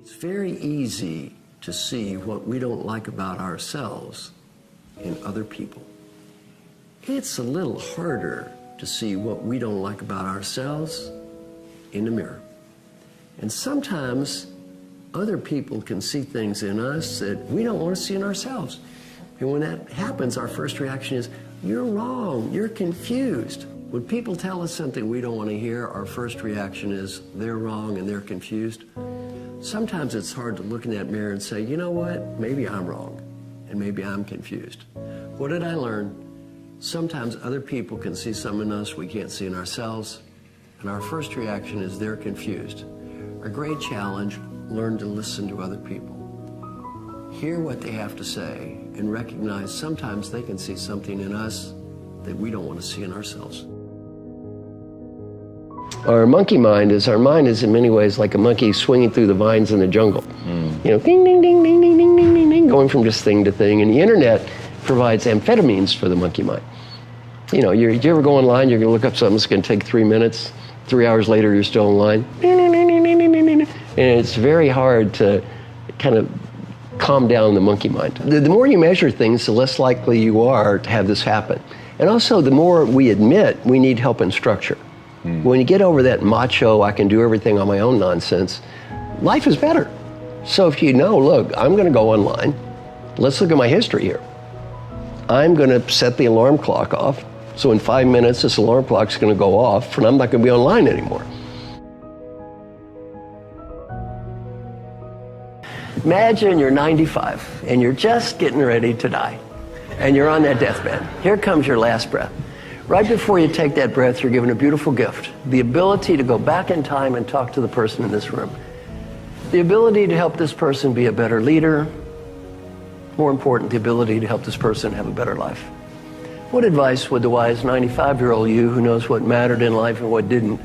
It's very easy to see what we don't like about ourselves in other people. It's a little harder to see what we don't like about ourselves in the mirror. And sometimes other people can see things in us that we don't want to see in ourselves. And when that happens, our first reaction is, you're wrong, you're confused. When people tell us something we don't want to hear, our first reaction is, they're wrong and they're confused. Sometimes it's hard to look in that mirror and say, you know what, maybe I'm wrong and maybe I'm confused. What did I learn? Sometimes other people can see something in us we can't see in ourselves, and our first reaction is they're confused. A great challenge, learn to listen to other people. Hear what they have to say and recognize sometimes they can see something in us that we don't want to see in ourselves. Our monkey mind is in many ways like a monkey swinging through the vines in the jungle. You know, ding, ding, ding, ding, ding, ding, ding, ding, ding, going from just thing to thing. And the internet provides amphetamines for the monkey mind. You know, you ever go online, you're going to look up something that's going to take 3 minutes. 3 hours later, you're still online. And it's very hard to kind of calm down the monkey mind. The more you measure things, the less likely you are to have this happen. And also, the more we admit we need help and structure. When you get over that macho, I can do everything on my own nonsense, life is better. So if you know, look, I'm going to go online. Let's look at my history here. I'm going to set the alarm clock off. So in 5 minutes, this alarm clock's going to go off, and I'm not going to be online anymore. Imagine you're 95, and you're just getting ready to die. And you're on that deathbed. Here comes your last breath. Right before you take that breath, you're given a beautiful gift. The ability to go back in time and talk to the person in this room. The ability to help this person be a better leader. More important, the ability to help this person have a better life. What advice would the wise 95-year-old you who knows what mattered in life and what didn't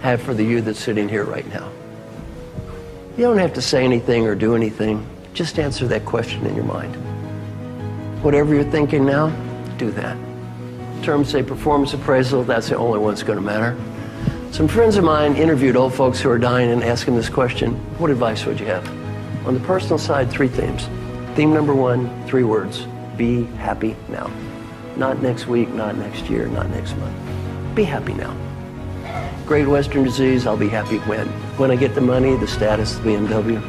have for the you that's sitting here right now? You don't have to say anything or do anything. Just answer that question in your mind. Whatever you're thinking now, do that. Terms say performance appraisal, that's the only one that's going to matter. Some friends of mine interviewed old folks who are dying and asked them this question: what advice would you have? On the personal side, 3 themes. Theme number 1, 3 words: be happy now. Not next week, not next year, not next month. Be happy now. Great Western disease, I'll be happy when? When I get the money, the status, the BMW.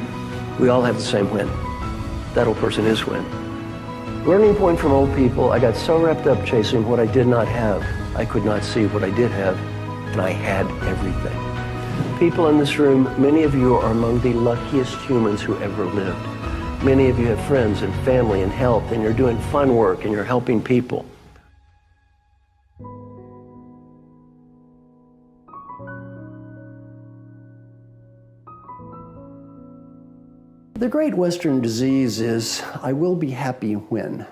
We all have the same when. That old person is when. Learning point from old people, I got so wrapped up chasing what I did not have, I could not see what I did have, and I had everything. People in this room, many of you are among the luckiest humans who ever lived. Many of you have friends and family and health, and you're doing fun work and you're helping people. The great Western disease is, I will be happy when.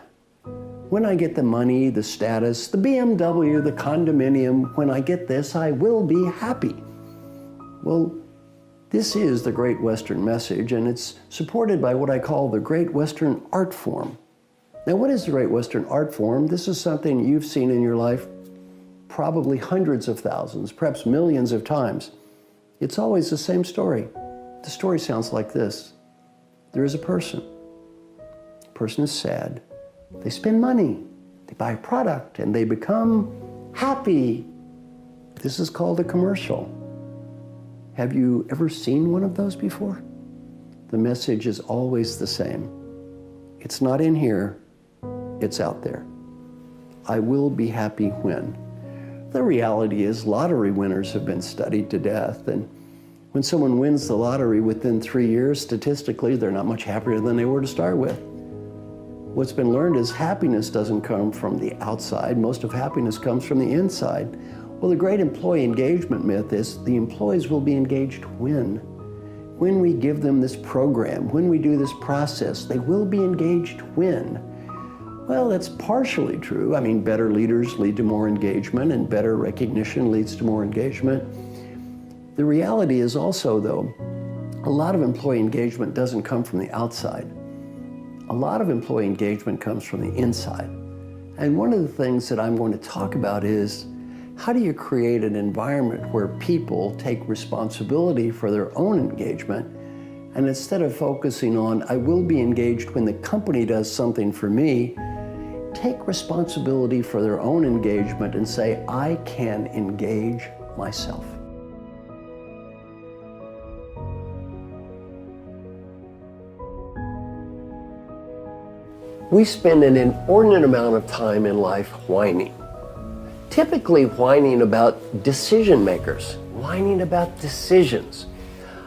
When I get the money, the status, the BMW, the condominium, when I get this, I will be happy. Well, this is the great Western message, and it's supported by what I call the great Western art form. Now, what is the great Western art form? This is something you've seen in your life probably hundreds of thousands, perhaps millions of times. It's always the same story. The story sounds like this. There is a person. The person is sad. They spend money. They buy a product and they become happy. This is called a commercial. Have you ever seen one of those before? The message is always the same. It's not in here, it's out there. I will be happy when. The reality is lottery winners have been studied to death, and when someone wins the lottery within 3 years, statistically, they're not much happier than they were to start with. What's been learned is happiness doesn't come from the outside. Most of happiness comes from the inside. Well, the great employee engagement myth is the employees will be engaged when? When we give them this program, when we do this process, they will be engaged when? Well, that's partially true. I mean, better leaders lead to more engagement, and better recognition leads to more engagement. The reality is also, though, a lot of employee engagement doesn't come from the outside. A lot of employee engagement comes from the inside. And one of the things that I'm going to talk about is, how do you create an environment where people take responsibility for their own engagement And instead of focusing on, I will be engaged when the company does something for me, take responsibility for their own engagement and say, I can engage myself. We spend an inordinate amount of time in life whining. Typically whining about decision makers, whining about decisions.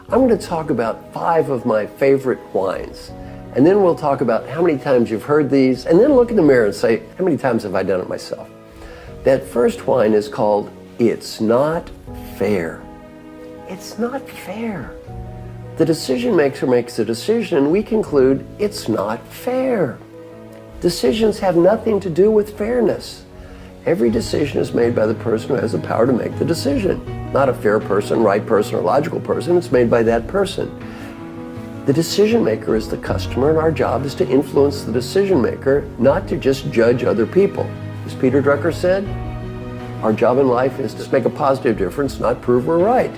I'm going to talk about 5 of my favorite whines. And then we'll talk about how many times you've heard these, and then look in the mirror and say, how many times have I done it myself? That first whine is called, it's not fair. It's not fair. The decision maker makes a decision and we conclude it's not fair. Decisions have nothing to do with fairness. Every decision is made by the person who has the power to make the decision. Not a fair person, right person, or logical person. It's made by that person. The decision maker is the customer, and our job is to influence the decision maker, not to just judge other people. As Peter Drucker said, our job in life is to make a positive difference, not prove we're right.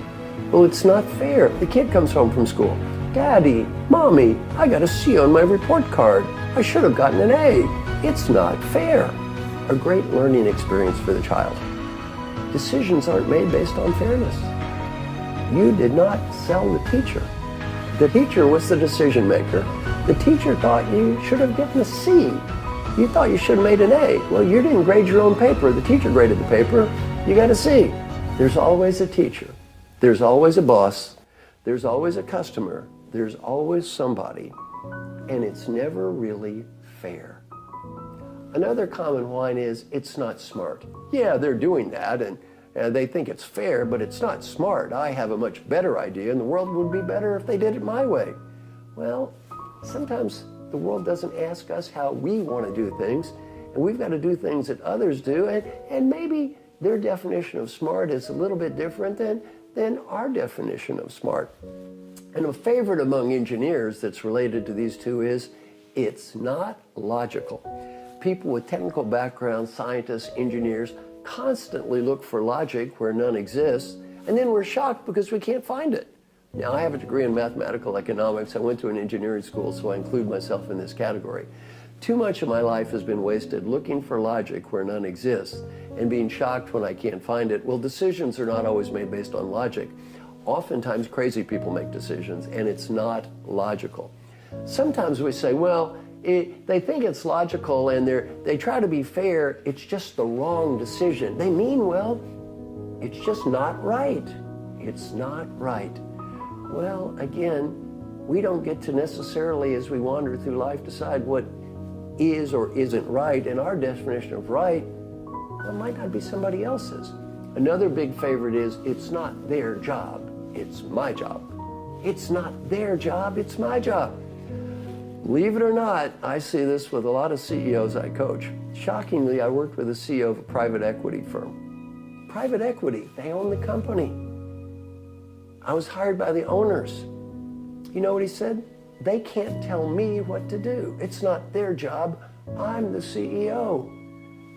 Well, it's not fair. The kid comes home from school. Daddy, Mommy, I got a C on my report card. I should have gotten an A. It's not fair. A great learning experience for the child. Decisions aren't made based on fairness. You did not sell the teacher. The teacher was the decision maker. The teacher thought you should have gotten a C. You thought you should have made an A. Well, you didn't grade your own paper. The teacher graded the paper. You got a C. There's always a teacher. There's always a boss. There's always a customer. There's always somebody. And it's never really fair. Another common whine is, it's not smart. Yeah, they're doing that, and they think it's fair, but it's not smart. I have a much better idea, and the world would be better if they did it my way. Well, sometimes the world doesn't ask us how we want to do things, and we've got to do things that others do, and maybe their definition of smart is a little bit different than our definition of smart. And a favorite among engineers that's related to these two is, it's not logical. People with technical backgrounds, scientists, engineers, constantly look for logic where none exists, and then we're shocked because we can't find it. Now, I have a degree in mathematical economics. I went to an engineering school, so I include myself in this category. Too much of my life has been wasted looking for logic where none exists and being shocked when I can't find it. Well, decisions are not always made based on logic. Oftentimes, crazy people make decisions, and it's not logical. Sometimes we say, well, they think it's logical and they try to be fair. It's just the wrong decision. They mean well. It's just not right. It's not right. Well, again, we don't get to necessarily, as we wander through life, decide what is or isn't right. And our definition of right, well, might not be somebody else's. Another big favorite is, it's not their job. It's my job. It's not their job. It's my job. Believe it or not, I see this with a lot of CEOs I coach. Shockingly, I worked with a CEO of a private equity firm. Private equity, they own the company. I was hired by the owners. You know what he said? They can't tell me what to do. It's not their job. I'm the CEO.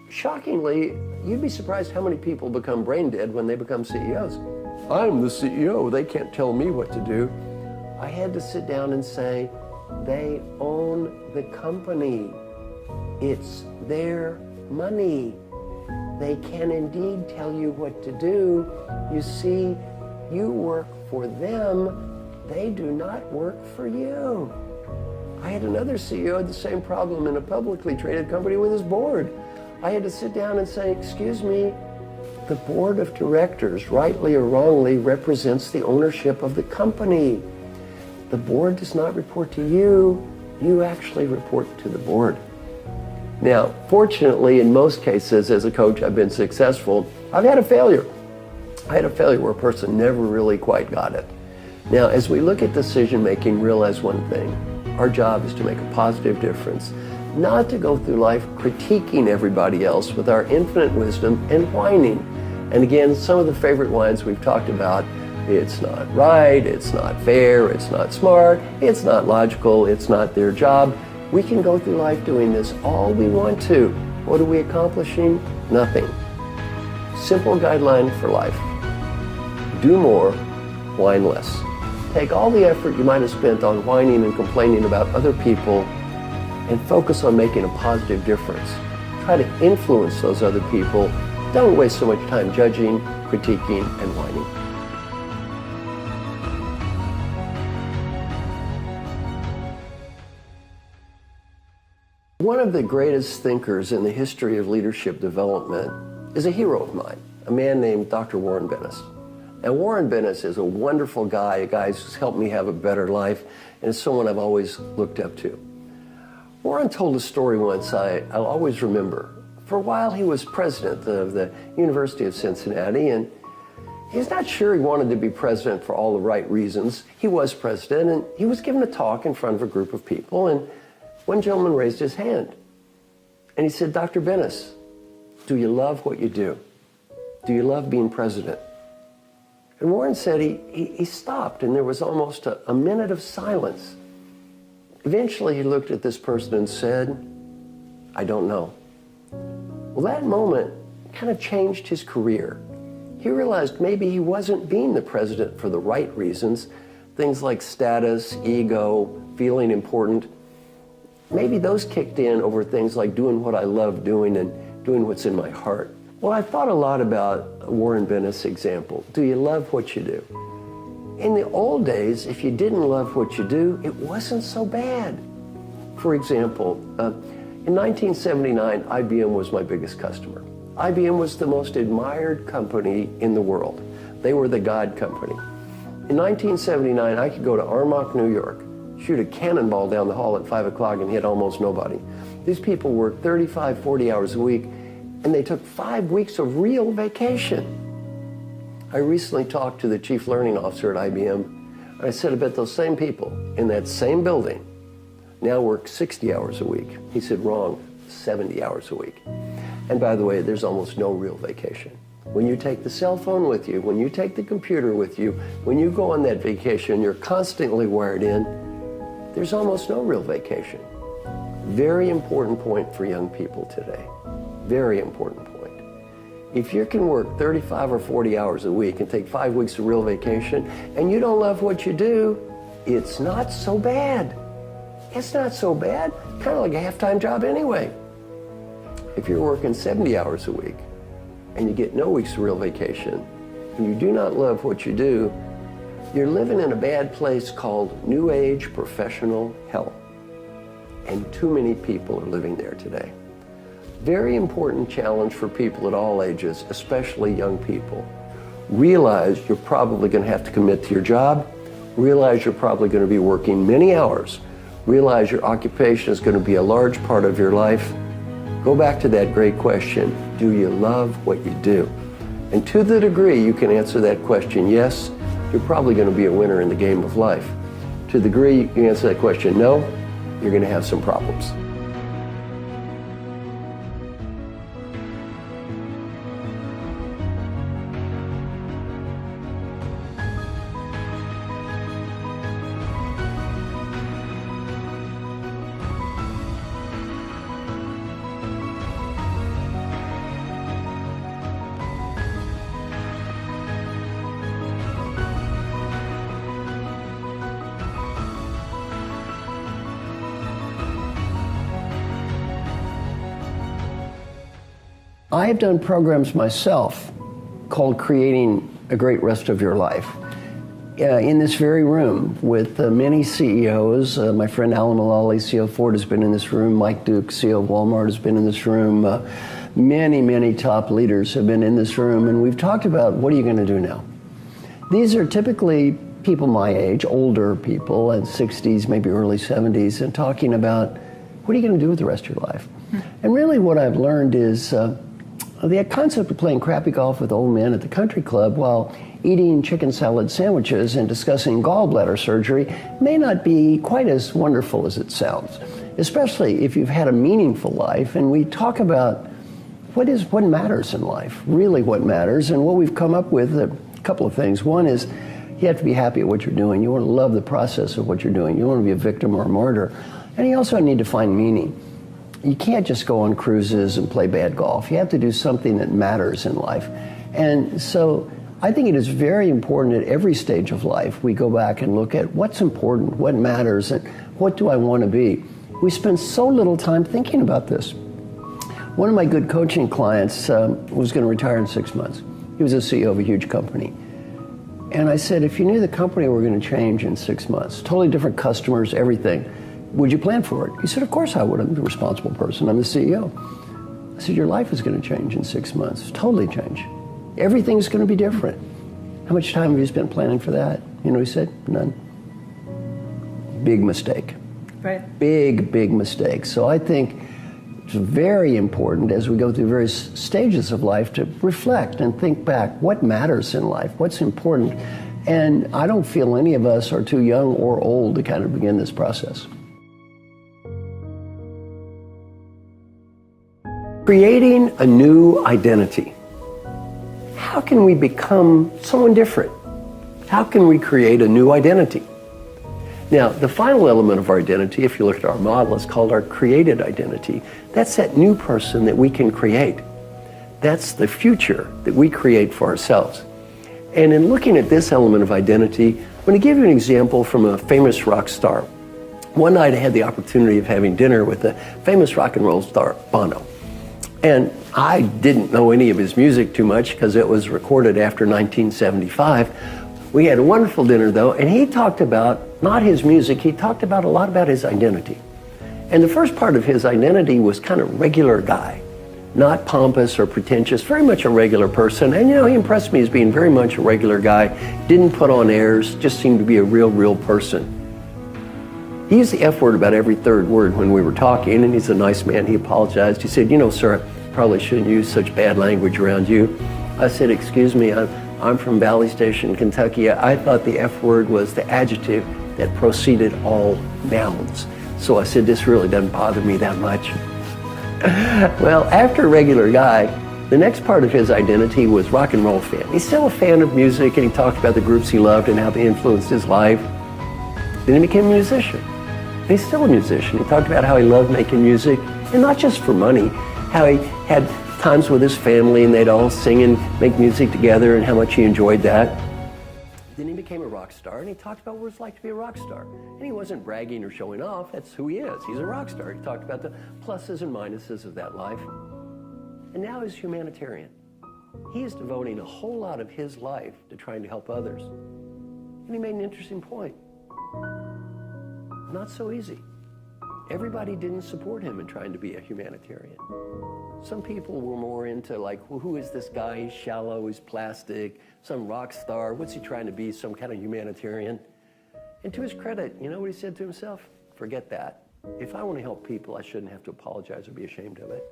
Shockingly, you'd be surprised how many people become brain dead when they become CEOs. I'm the CEO. They can't tell me what to do. I had to sit down and say, they own the company. It's their money. They can indeed tell you what to do. You see, you work for them. They do not work for you. I had another CEO had the same problem in a publicly traded company with his board. I had to sit down and say, excuse me, the board of directors, rightly or wrongly, represents the ownership of the company. The board does not report to you. You actually report to the board. Now, fortunately, in most cases, as a coach, I've been successful. I've had a failure. I had a failure where a person never really quite got it. Now, as we look at decision-making, realize one thing. Our job is to make a positive difference, not to go through life critiquing everybody else with our infinite wisdom and whining. And again, some of the favorite whines we've talked about, it's not right, it's not fair, it's not smart, it's not logical, it's not their job. We can go through life doing this all we want to. What are we accomplishing? Nothing. Simple guideline for life. Do more, whine less. Take all the effort you might have spent on whining and complaining about other people and focus on making a positive difference. Try to influence those other people. Don't waste so much time judging, critiquing, and whining. One of the greatest thinkers in the history of leadership development is a hero of mine, a man named Dr. Warren Bennis. Now, Warren Bennis is a wonderful guy, a guy who's helped me have a better life, and is someone I've always looked up to. Warren told a story once I'll always remember. For a while, he was president of the University of Cincinnati, and he's not sure he wanted to be president for all the right reasons. He was president, and he was giving a talk in front of a group of people, and one gentleman raised his hand, and he said, "Dr. Bennis, do you love what you do? Do you love being president?" And Warren said he stopped, and there was almost a minute of silence. Eventually, he looked at this person and said, "I don't know." Well, that moment kind of changed his career. He realized maybe he wasn't being the president for the right reasons, things like status, ego, feeling important. Maybe those kicked in over things like doing what I love doing and doing what's in my heart. Well, I thought a lot about Warren Bennis' example. Do you love what you do? In the old days, if you didn't love what you do, it wasn't so bad. For example, in 1979, IBM was my biggest customer. IBM was the most admired company in the world. They were the God company. In 1979, I could go to Armonk, New York, shoot a cannonball down the hall at 5 o'clock and hit almost nobody. These people worked 35, 40 hours a week, and they took 5 weeks of real vacation. I recently talked to the chief learning officer at IBM, and I said, I bet those same people in that same building now work 60 hours a week. He said, wrong, 70 hours a week. And by the way, there's almost no real vacation. When you take the cell phone with you, when you take the computer with you, when you go on that vacation, you're constantly wired in, there's almost no real vacation. Very important point for young people today. Very important point. If you can work 35 or 40 hours a week and take 5 weeks of real vacation and you don't love what you do, it's not so bad. It's not so bad. Kind of like a half-time job anyway. If you're working 70 hours a week and you get no weeks of real vacation and you do not love what you do, you're living in a bad place called New Age professional hell. And too many people are living there today. Very important challenge for people at all ages, especially young people. Realize you're probably going to have to commit to your job. Realize you're probably going to be working many hours. Realize your occupation is going to be a large part of your life. Go back to that great question, do you love what you do? And to the degree you can answer that question, yes, you're probably going to be a winner in the game of life. To the degree you can answer that question, no, you're going to have some problems. I have done programs myself called Creating a Great Rest of Your Life. In this very room with many CEOs, my friend Alan Mulally, CEO of Ford, has been in this room. Mike Duke, CEO of Walmart, has been in this room. Many top leaders have been in this room, and we've talked about what are you going to do now? These are typically people my age, older people, in 60s, maybe early 70s, and talking about what are you going to do with the rest of your life? And really what I've learned is the concept of playing crappy golf with old men at the country club while eating chicken salad sandwiches and discussing gallbladder surgery may not be quite as wonderful as it sounds, especially if you've had a meaningful life. And we talk about what matters in life, really what matters. And what we've come up with, a couple of things. One is you have to be happy at what you're doing. You want to love the process of what you're doing. You don't want to be a victim or a martyr. And you also need to find meaning. You can't just go on cruises and play bad golf. You have to do something that matters in life. And so I think it is very important at every stage of life we go back and look at what's important, what matters, and what do I want to be. We spend so little time thinking about this. One of my good coaching clients was going to retire in 6 months. He was a CEO of a huge company. And I said, if you knew the company were going to change in 6 months, totally different customers, everything, would you plan for it? He said, of course I would. I'm the responsible person. I'm the CEO. I said, your life is going to change in 6 months. Totally change. Everything's going to be different. How much time have you spent planning for that? You know what he said? None. Big mistake. Right. Big mistake. So I think it's very important as we go through various stages of life to reflect and think back what matters in life, what's important. And I don't feel any of us are too young or old to kind of begin this process. Creating a new identity. How can we become someone different? How can we create a new identity? Now, the final element of our identity, if you look at our model, is called our created identity. That's that new person that we can create. That's the future that we create for ourselves. And in looking at this element of identity, I'm going to give you an example from a famous rock star. One night I had the opportunity of having dinner with a famous rock and roll star, Bono. And I didn't know any of his music too much because it was recorded after 1975. We had a wonderful dinner though, and he talked about, not his music, he talked about a lot about his identity. And the first part of his identity was kind of regular guy, not pompous or pretentious, very much a regular person. And you know, he impressed me as being very much a regular guy, didn't put on airs, just seemed to be a real person. He used the F word about every third word when we were talking, and he's a nice man. He apologized. He said, you know, sir, I probably shouldn't use such bad language around you. I said, excuse me, I'm from Valley Station, Kentucky. I thought the F word was the adjective that preceded all nouns. So I said, this really doesn't bother me that much. Well, after regular guy, the next part of his identity was rock and roll fan. He's still a fan of music, and he talked about the groups he loved and how they influenced his life. Then he became a musician. He's still a musician. He talked about how he loved making music, and not just for money, how he had times with his family and they'd all sing and make music together and how much he enjoyed that. Then he became a rock star, and he talked about what it's like to be a rock star. And he wasn't bragging or showing off. That's who he is. He's a rock star. He talked about the pluses and minuses of that life. And now he's humanitarian. He is devoting a whole lot of his life to trying to help others. And he made an interesting point. Not so easy. Everybody didn't support him in trying to be a humanitarian. Some people were more into like, well, who is this guy? He's shallow, he's plastic, some rock star. What's he trying to be, some kind of humanitarian? And to his credit, you know what he said to himself? Forget that. If I want to help people, I shouldn't have to apologize or be ashamed of it.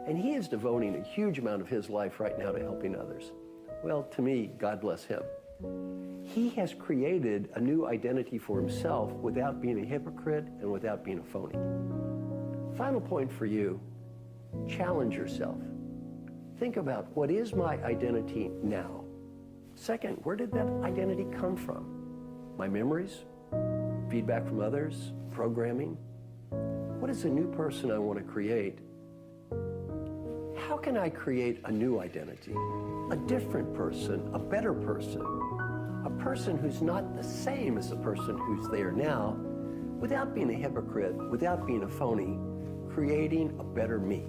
And he is devoting a huge amount of his life right now to helping others. Well, to me, God bless him. He has created a new identity for himself without being a hypocrite and without being a phony. Final point for you, challenge yourself. Think about, what is my identity now? Second, where did that identity come from? My memories? Feedback from others? Programming? What is the new person I want to create? How can I create a new identity? A different person, a better person, a person who's not the same as the person who's there now, without being a hypocrite, without being a phony, creating a better me.